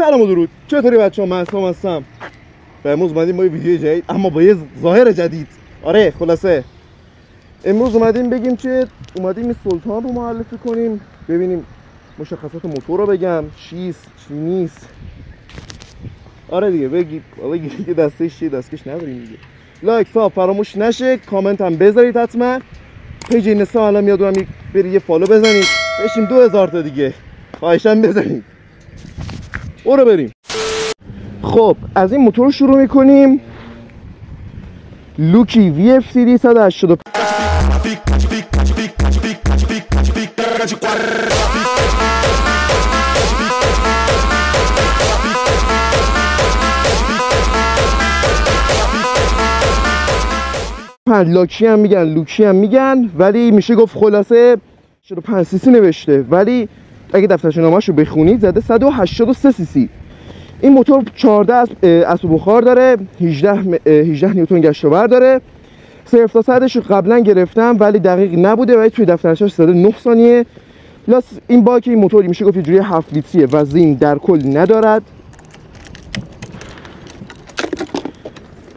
سلام و درود، چطوری بچه‌ها؟ من اسمم هستم و امروز اومدیم با یه ویدیو جدید اما با یه ظاهر جدید. آره خلاصه امروز اومدیم بگیم که اومدیم این سلطان رو معرفی کنیم، ببینیم مشخصات موتور رو بگم چیست چی نیست. آره دیگه بگی که دستش چیه دستکش نداریم دیگه. لایک ساب فراموش نشه، کامنت هم بذارید حتما. پیج اینستا الان میاد اونم برید یه فالو بزنید بشیم 2000 تا دیگه، خواهشاً بزنید. برو بریم. خب از این موتور شروع میکنیم. لوکی VF 385 لاکی هم میگن لوکی هم میگن، ولی میشه گفت خلاصه 45 سی سی نوشته، ولی اگه دفترچه‌نامه‌اش رو بخونید زده 183 سی سی. این موتور 14 اسب بخار داره، 18 نیوتن گشت‌آور داره. 0 تا 100ش رو قبلا گرفتم ولی دقیق نبوده، ولی توی دفترچه‌اش زده 9 ثانیه. پلاس این باک این موتوری میشه گفت یه جوری 7 لیتریه و زین در کل ندارد.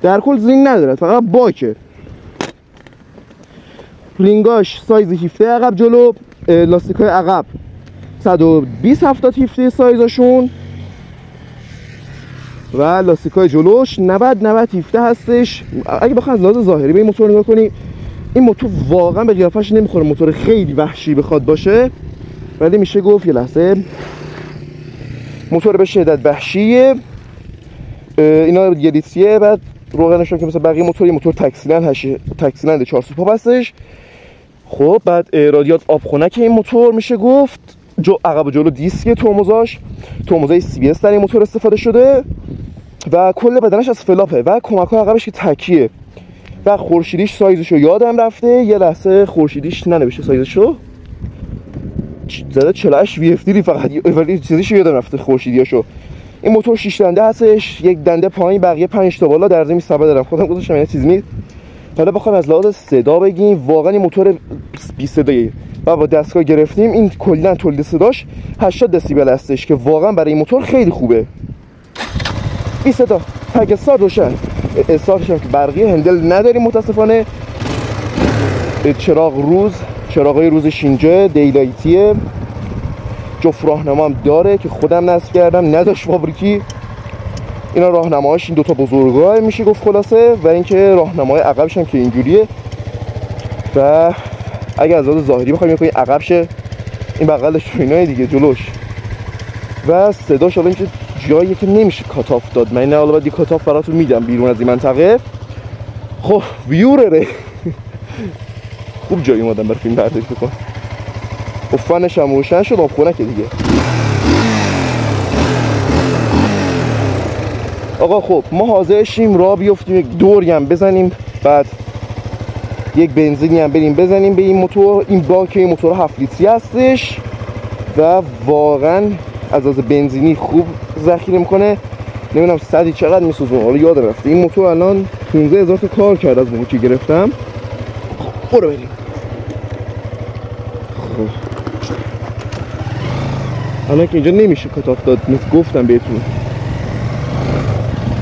در کل زین ندارد، فقط باکه. رینگاش سایز 17 عقب جلو، لاستیک‌های عقب 120 70 17 سایزشون و لاستیک‌های جلوش 90 17 هستش. اگه بخوام از لحاظ ظاهری به این موتور نگاه کنی، این موتور واقعا به قیافش نمیخوره موتور خیلی وحشی بخواد باشه، ولی میشه گفت یه لحظه موتور به شدت وحشیه. اینا یه لیتریه، بعد روغنش هم که مثل بقیه موتور یه موتور تکسیلند 4 سوپاپ هستش. خب بعد رادیات آبخنک این موتور میشه گفت عقب و جلو دیسک ترمزای CBS در این موتور استفاده شده و کل بدنش از فلاپه و کمک‌های عقبش که تکیه و خورشیدیش سایزشو یادم رفته، یه لحظه خورشیدیش ننوشته سایزشو، زده 48 VF فقط، ولی چیزیشو یادم رفته خورشیدیاشو. این موتور 6 دنده هستش، یک دنده پایین بقیه 5 تا بالا، در ضمن سبد دارم خودم گذاشتم یه چیز می. حالا بخوام از لحاظ صدا بگیم، واقعا این موتور 20 صداییه و با دستگاه گرفتیم. این کلا تولید صداش 80 دسیبل هستش که واقعا برای این موتور خیلی خوبه. این صدا تگ استارت روشن، استارتش هم که برقی، هندل نداریم متاسفانه. چراغای روز شینجا دیلایتیه. جفت راهنما هم داره که خودم نصب کردم، نداشت فابریکی. اینا راهنماهاش این دوتا بزرگاه میشه گفت خلاصه، و اینکه راهنمای عقبش هم که اینجوریه. و اگه از لحاظ ظاهری بخوایم ببینیم عقبش این بغلش و اینای دیگه جلوش و صداش، حالا اینکه جایی که نمیشه کاتاف داد، من نه حالا بعد یه کاتاف براتون میدم بیرون از این منطقه. خب ویورره خوب جایی اومدم برای فیلم برداری بکنم. خب فنش هم روشن شد، آبخنک دیگه. آقا خب ما حاضرشیم راه بیفتیم، یک دوری هم بزنیم، بعد یک بنزینی هم بریم بزنیم به این موتور. این باک این موتور 7 لیتری هستش و واقعا از بنزینی خوب ذخیره میکنه. نمیدونم صدی چقدر میسوزونه، حالا یادم رفته. این موتور الان 15000 تا کار کرد از موقعی که گرفتم. خب برو بریم. خب الان که اینجا نمیشه کاتاف داد مثل گفتم بهتون،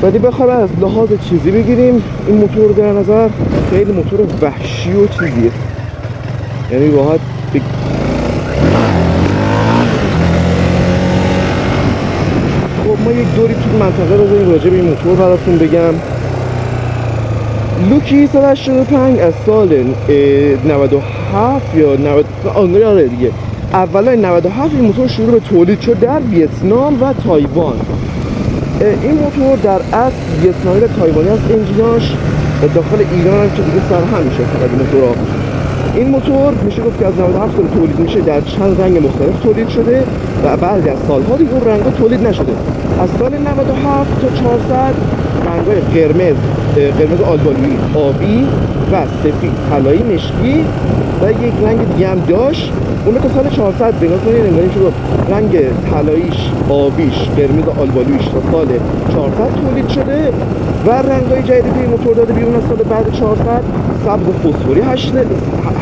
ولی بخوام از لحاظ چیزی بگیریم این موتور در نظر خیلی موتور وحشی و چیزیه، یعنی راحت خب ما یک دوری توی منطقه بزنیم راجع به این موتور براتون بگم. لوکی 185 از سال 97 یا 90 آره دیگه، اولای 97 این موتور شروع به تولید شد در ویتنام و تایوان. این موتور در اصل ویتنامی و تایوانی است انجیناش، داخل ایران هم که دیگه سرهم میشه فقط این موتورها. این موتور میشه گفت که از 97 سال تولید میشه، در چند رنگ مختلف تولید شده و بعد از سالها دیگه اون رنگ‌ها تولید نشده. از سال 97 تا 400 رنگ‌های قرمز آلبالویی، آبی و سفید طلایی مشکی و یک رنگ دیگه هم داشت. اون تا سال 400 نگاه کنید، انگاری شد رنگ طلاییش، آبیش، قرمز آلبالویش تا سال 400 تولید شده و رنگ‌های جدیدی که این موتور داده بیرون از سال بعد 400 سبز فسفوری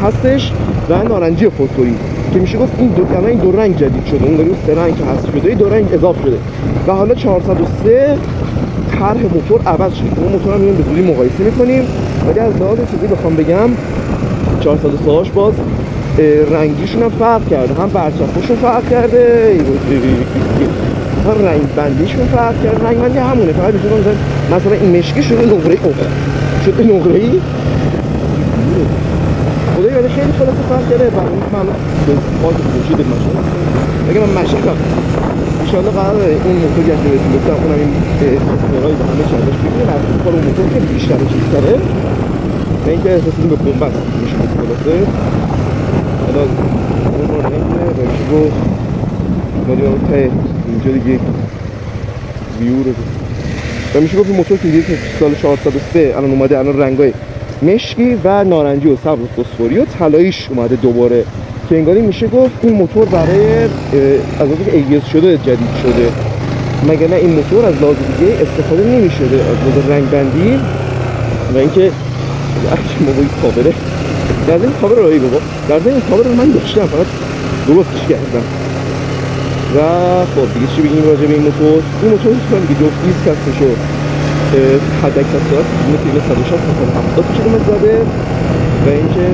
هستش و نارنجی فسفوری. که میشه گفت این دو رنگ جدید شده. اون داریم 3 رنگ که هست شده، 2 رنگ اضافه شده و حالا 403 طرح موتور عوض شده. اون موتور هم به زودی مقایسه میکنیم. ولی از لحاظ چیزی بخوام بگم 403 هاش باز رنگیشون هم فرق کرده، هم برچسبشون فرق کرده، هم رنگ بندیشون فرق کرده. رنگ بندی همونه، فقط میتونم مثلا این مشکی شده نقره شده نقره‌ای. خدایی ولی خیلی خلاصه فرق کرده. برای من به پاک بوشید ماشین اگه من مشکم انشاءالله قراره این موتور گشت بهتون گفتم اونم این اختیارهایی به همه چندش بگیریم. از کار اون موتور خیلی بیشتر و چیزتره و اینکه احساسیم به بومبست میشه خلاصه. حالا اون رو نمیده و میشه گفت مالی اون ته اینجا دیگه ویو رو و میشه گفت این موتور که دیگه سال 403 الان اومده، الان رنگای مشکی و نارنجی و سبز و فسفوری و طلاییش اومده دوباره که انگاری میشه گفت این موتور برای از وقتی که ABS شده جدید شده، مگر نه این موتور از لحاظ دیگه استفاده نمی‌شده از لحاظ رنگ بندی و اینکه اگه موقعی کاوره در این کاور رو بابا در این کاور رو من داشتم فقط درستش کردم. و خب دیگه چی بگیم راجع به این موتور؟ این موتور میتونم دیگه جفت دیسک هستش و حد اکثر سرعت میتونه 160 تا 170 کیلومتر زده و اینکه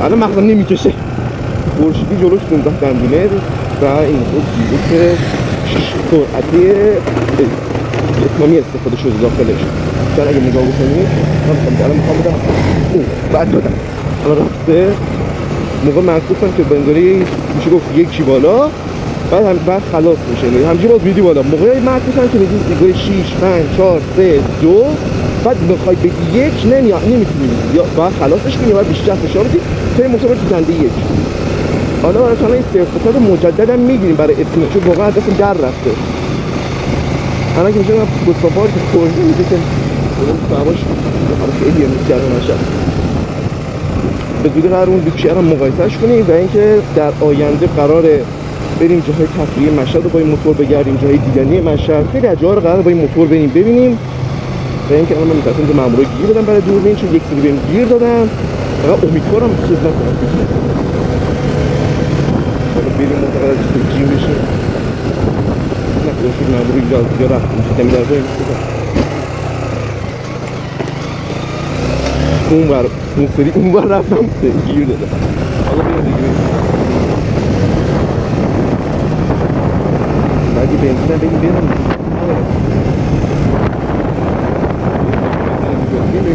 الان مغزم نمیکشه. خورشیدی جلوش 15 دندونه و این موتور دیگه که سرعتی اتمامی استفاده شده داخلش. چون اگه نگاه بکنید من الان میخوام بدم بعد دادم الان رفته موقع معکوفم که بنگاری میشه گفت یکی بالا بعد خلاص میشه، همینجوری باز میدی بالا. موقع معکوفم که میدی دیگه 6 5 4 3 2 بعد بخوای بگی یک نمیتونی یا بعد خلاصش کنی یا بیشتر فشار بدی تا این موتور تو دنده یک. حالا برای چنان این سرتیفیکات مجددا میگیریم برای اتمام چون واقعا دستم در رفته. الان که میشه من گستاپار که کورژی میگه که فهمش خیلی می‌گردن نشه. به زودی قرار اون بیچاره رو مقایسهش کنیم و اینکه در آینده قراره بریم جاهای تفریحی مشهد رو با این موتور بگردیم، جاهای دیدنی مشهد، خیلی از جاها رو قراره با این موتور بریم ببینیم. و اینکه الان من می‌خواستم که مامورا گیر بدم برای دوربین چون یک سری بهم گیر دادن. فقط امیدوارم چیز نکنم. حالا بریم منتقل از جیم بشه. نکنم که مامورا اینجا رفتیم سیستمی در جایی اون سری اون بر رفتم گیر دادم. حالا بریم دیگه اگه بنزین هم بگیم بریم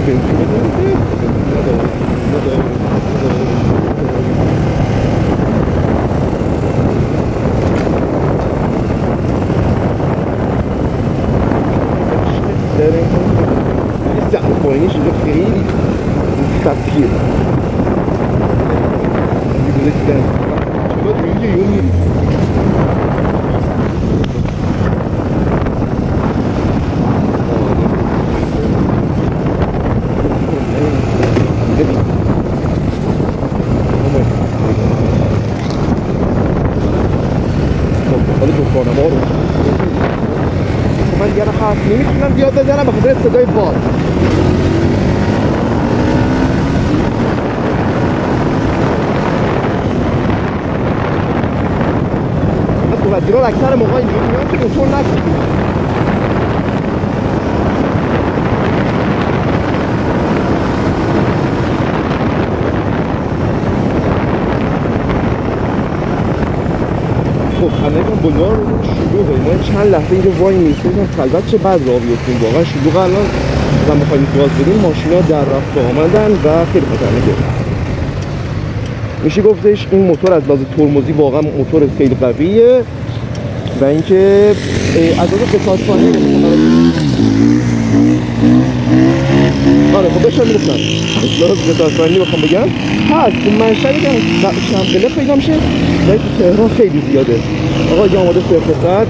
بنزین بدیم سقف پایینش اینجا خیلی خطیه میگونه دیدن چقدر رویه یون میری حالا دکانما رو من دیگه حرف نمیتونم زیاد بزنم به خاطر صدای باد. صورتگیرها اکثر موقع اینجوری میان که موتور نکنیم. خب همه کن بلوار رو شلوغه. ما چند لحظه اینجا وای میستیم خلوت چه بد راه بیفتیم. واقعا شلوغه الان و میخوایم گاز بدیم ماشینا در رفت آمدن و خیلی خطرناکه. میشه گفتش این موتور از لحاظ ترمزی واقعا موتور خیلی قویه و اینکه از لحاظ قطعات‌خوانی آره خب بهش میگفتم از لحاظ قطعات‌خوانی بخوام بگم هست تو منشأ میگم شنبله پیدا میشه ولی تو تهران خیلی زیاده. آقا اگه آماده سرفصل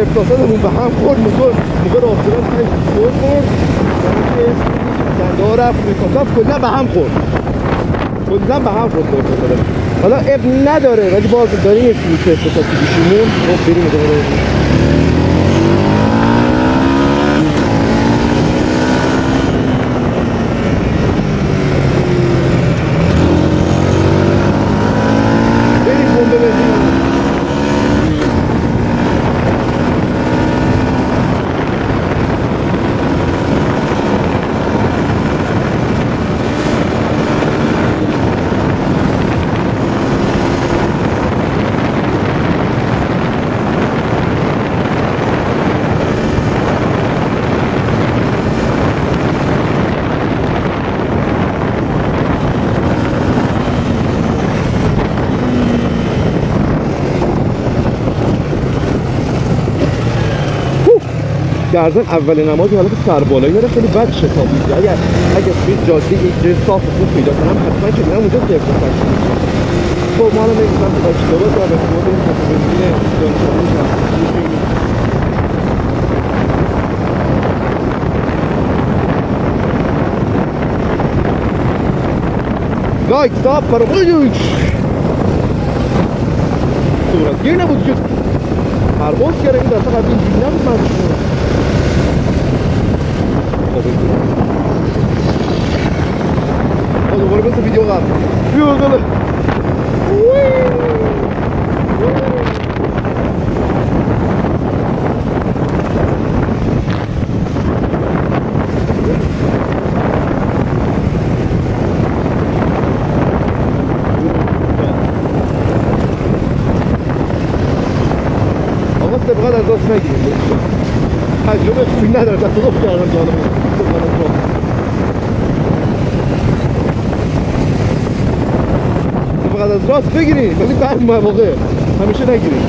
افتاسادمون به هم خورد، موتور موقع راه افتادن تنگ خورد دنده ها رفت روی کاساف، کلا به هم خورد، کلا به هم خورد افتاسادمون. حالا اب نداره ولی باز داریم یک کلیپ افتاساد تو گوشیمون. خب بریم ادامه. گردن اول نمازی حالا که سربالایی داره خیلی بد شتابید. اگر توی جاده یک جای صاف و خوب پیدا کنم حتما که میرم اونجا صرف تکشیم. خب ما الان بریم سمت اشتباه و به شما بریم سمت بنزین دانشگاهی. لایک stop فرمایش. صورت گیر نبود که پرواز کرده این دسته قبل اینجوری نبود. من دوباره مثل ویدیو قبل بیا بزنه. آقا سبقت از دست نگیریم، تجربه خوبی نداره، تصادف کردم تا حالا. فقط از راست بگیرید ولی بعد مواقع همیشه نگیرید.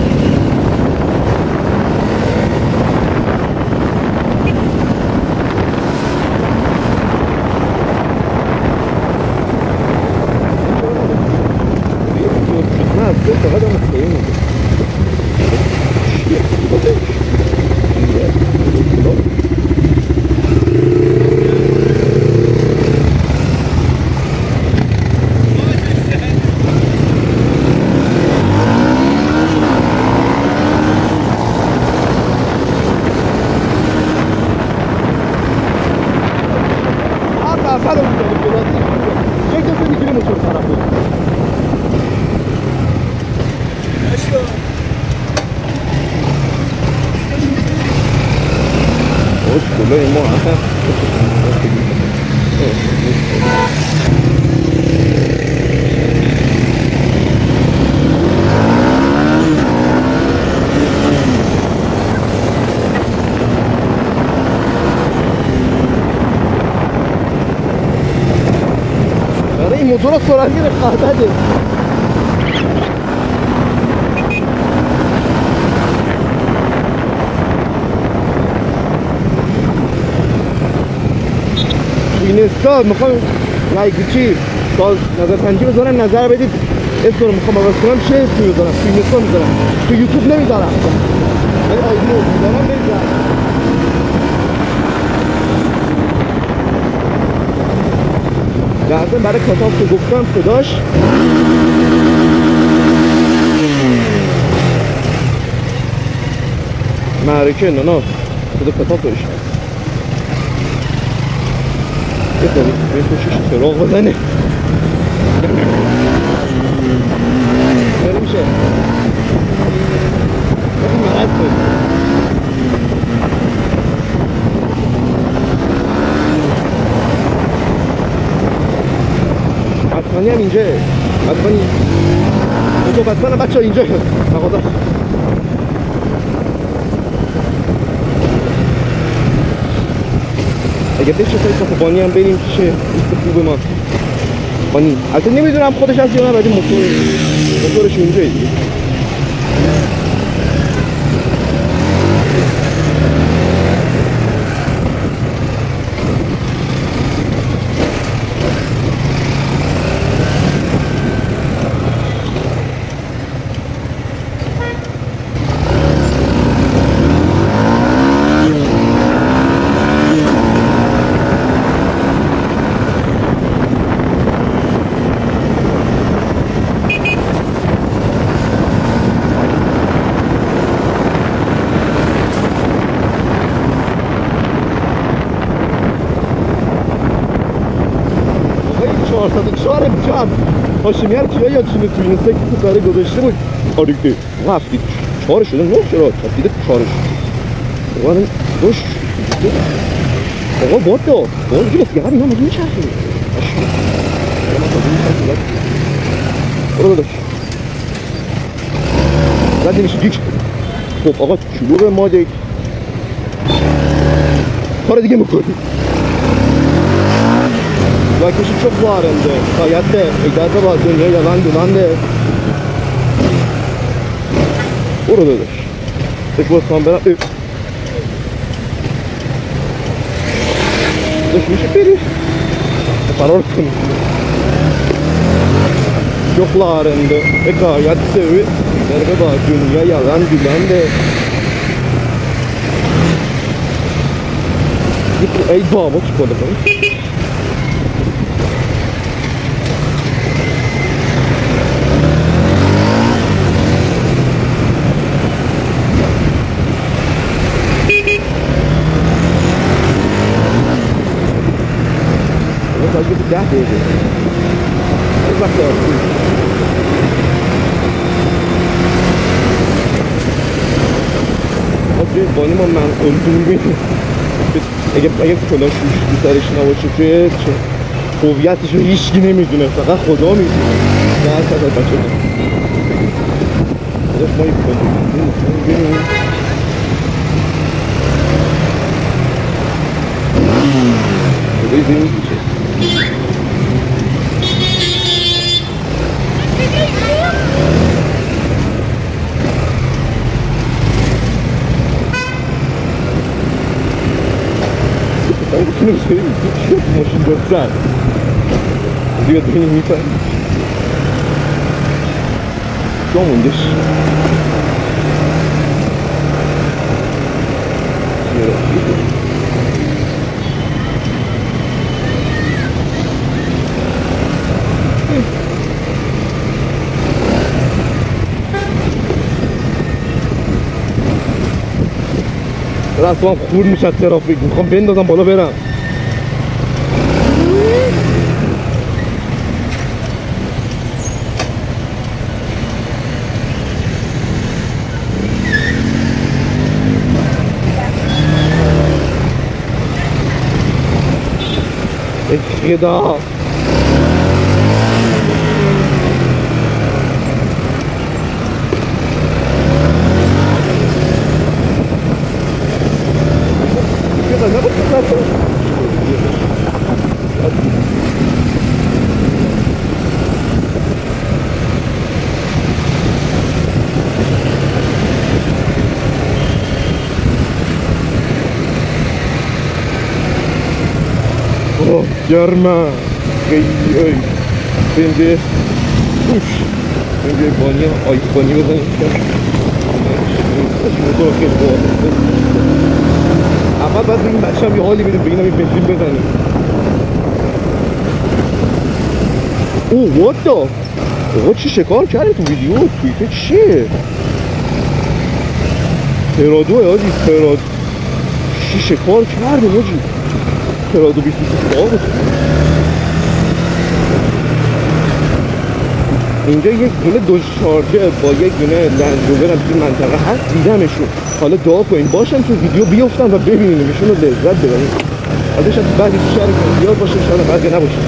نه از تو فقط هم اصلاحی میده. یک دفعه میگیره موتور طرف بود. اوه کلاه این ما این موتور سرعت گیره خواهده. این استاد میخوام چی تا نظر سنجی بذارم، نظر بدید اسم رو میخوام آغاز کنم چه اسمی بذارم. تو اینستا میذارم، تو یوتیوب نمیذارم ولی آیدیو میذارم نمیذارم. لازم برای کتاب که گفتم صداش معرکه نانا صدا کتاب داشت. یه داری به خوشش چراغ بزنه داری میشه این مرد کنید. حتمانی هم اینجا حتمانی حتما بچه ها اینجا مقاده اگه بشه سایت بانی هم بریم پیش ایست خوب ما بانی. البته نمیدونم خودش هست یا نه ولی موتورش اونجایی دیگه. 404 جب هاشمیه رو کیا یاد شده تو این سکت تو کاره گذاشته بود آره که هفتید 4 شده 9 چرا هفتید 4 شده آقا دوش آقا باد داد آقا دیگه بس گرم اینا مگه میچرخه برو داداش زدی میشه دیک خب آقا شلوغ ما دیگه کار دیگه میکنی Vakışı çok varındı. Hayatta idare var dünya yalan dolandı. Oradadır. Tek basman beraber. Düşmüş biri. Karar kılmış. Çok varındı. Hayatta idare var dünya yalan dolandı. Ey baba çıkmadı bana. Sadece bir dert değil. Hadi bakalım. Abi بانیم من اونجوری میبینم اگه کلاش رو سرش نباشه توی هویتش رو هیچکی نمیدونه فقط خدا میدونه در صد از بچه داشت ما یک بینیم خدای زمین میشه ماشین دستن دیگه بینیم میفهم جا موندش رسما خور میشه ترافیک میخوام بندازم بالا برم خدا گرمه خیلی ای بنده اوش بنده بانی آیس بانی بزنیم موتور خیلی باید اول باید بگیم بچه هم یه حالی بدیم بگیم یه بنزین بزنیم اوه وات دا آقا چی شکار کرده تو ویدیو توییته چیه پرادوه آجی پراد چی شکار کرده آجی پرادو 23 آقا اینجا یک دونه دو شارجه با یک دونه لندروور هم توی منطقه هست دیدمشون حالا دعا کنین باشن تو ویدیو بیفتن و ببینیمشون رو لذت ببریم حالا شاید بعضی تو شهر زیاد باشه شاید بعضی نباشه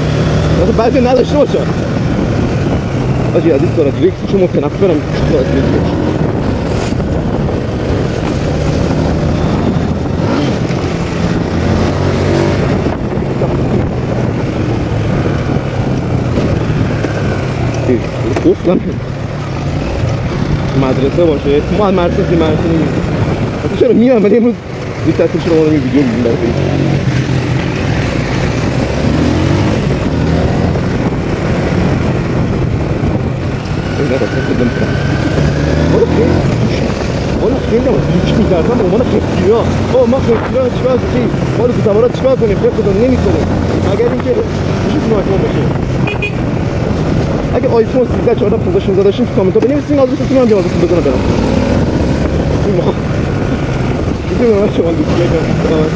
شاید بعضی نداشته باشن آجی عزیز دارد ریکسشون متنفرم شکل از ویدیو گفتم مدرسه باشه ما مدرسه نمیدیم چرا میام ولی امروز دیتاتش رو ویدیو میدیم برای این راسته کدوم والا خیلی هیچ می‌کردم به عنوان خفتی‌ها ما خفتی‌ها رو چیکار کنیم حالا تو سوارات چیکار کنیم فکر کنم نمی‌کنه اگر اینکه میشه تو آیفون باشه اگه آیفون 13 14 15 16 داشتین تو کامنت ها بنویسین آدرستون من آدرستون بزنم برام میدونم شما دوست دارم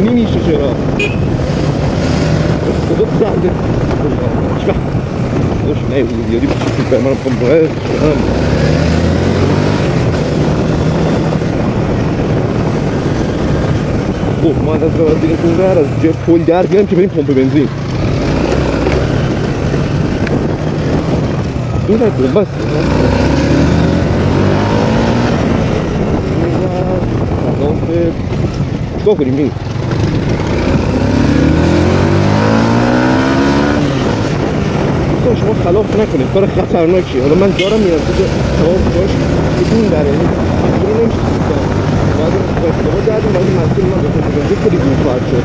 نمیشه چرا خدا درده خوش نه زیادی بچید بر من بخوام باید خب ما از باید بریم کنده از جای پل در بیاریم که بریم پمپ بنزین این در پمپ است چیکار کنیم این شما خلاف نکنید کار خطرناکیه حالا من دارم میرم تو تمام باش بدون داره این نمیشه باید باید دردیم باید مسئول من بکنم خیلی گروه خواهد شد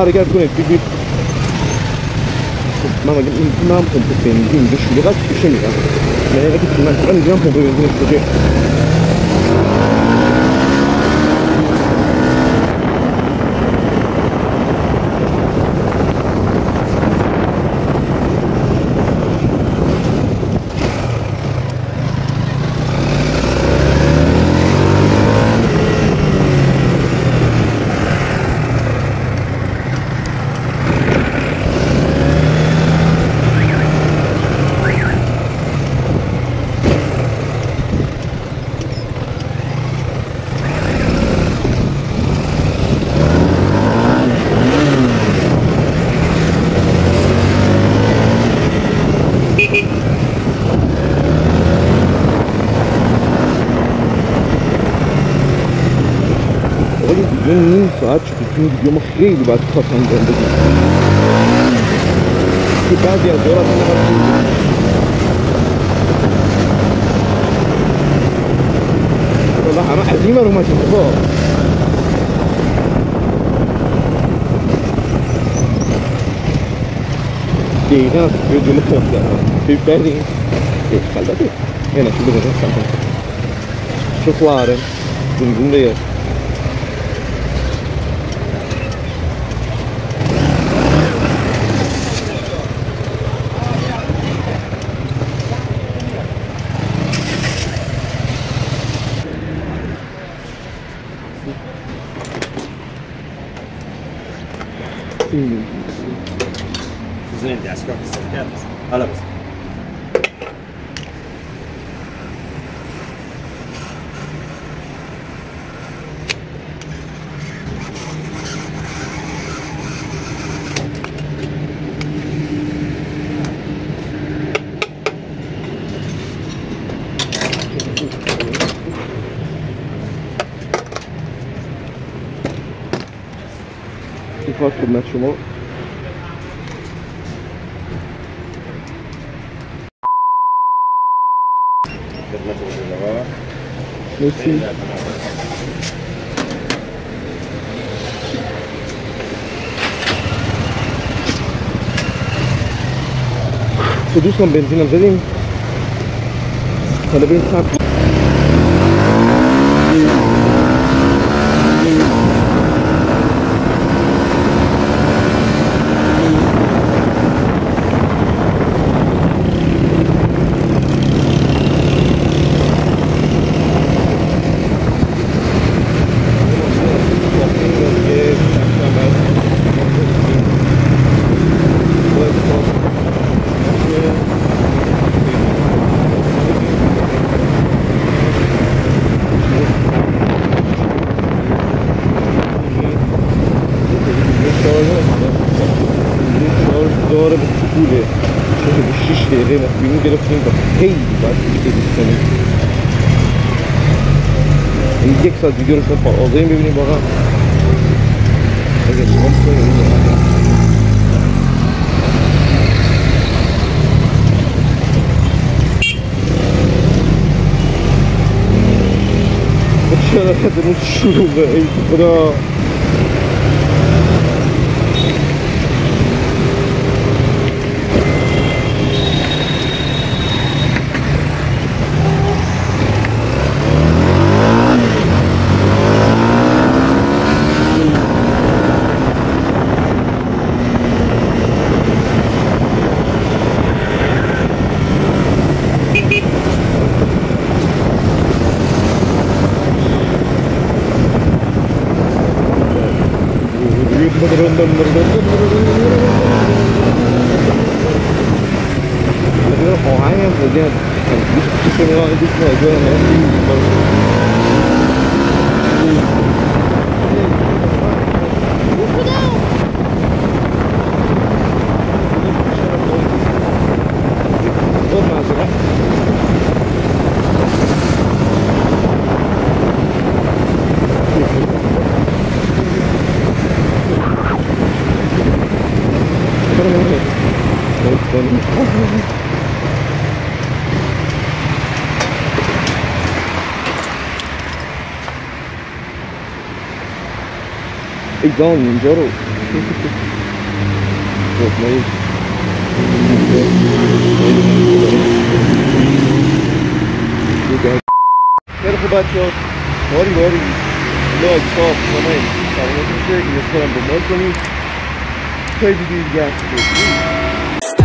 حرکت کنید بگید من مگه من پمپ بنزین اینجا شلوغ است پیشه میرم یعنی اگه تو منطقه میگم پمپ بنزین کجا یه نیم ساعت شده تو این ویدیو ما خیلی باید کات انجام بدیم که بعضی از دارت والله همه از این من اومد با دقیقا از به جلو پمپ دارم بیب کردیم البته یه نشون بزنیم سمتن شو خواره گونگون دیگه بزنیم دستگاه بزنیم کرد حالا بزنیم این خدمت شما مرسی تو دوستان بنزینم زدیم حالا بریم سمت داره به طول 6 دقیقه مفیلون گرفتیم و خیلی باید ایدیت کنیم این 1 ساعت ویدیو رو شما آزاییم ببینیم واقعا چرا خدمون شروعه ای خدا آهنگ هم زدی هم دوست نگاه دوست ایگان اینجا رو خیلی خوب بچه ها باری لایک صاف کامنت سلامت میشه اینستاگرام دنبال کنید تا ویدیو دیگه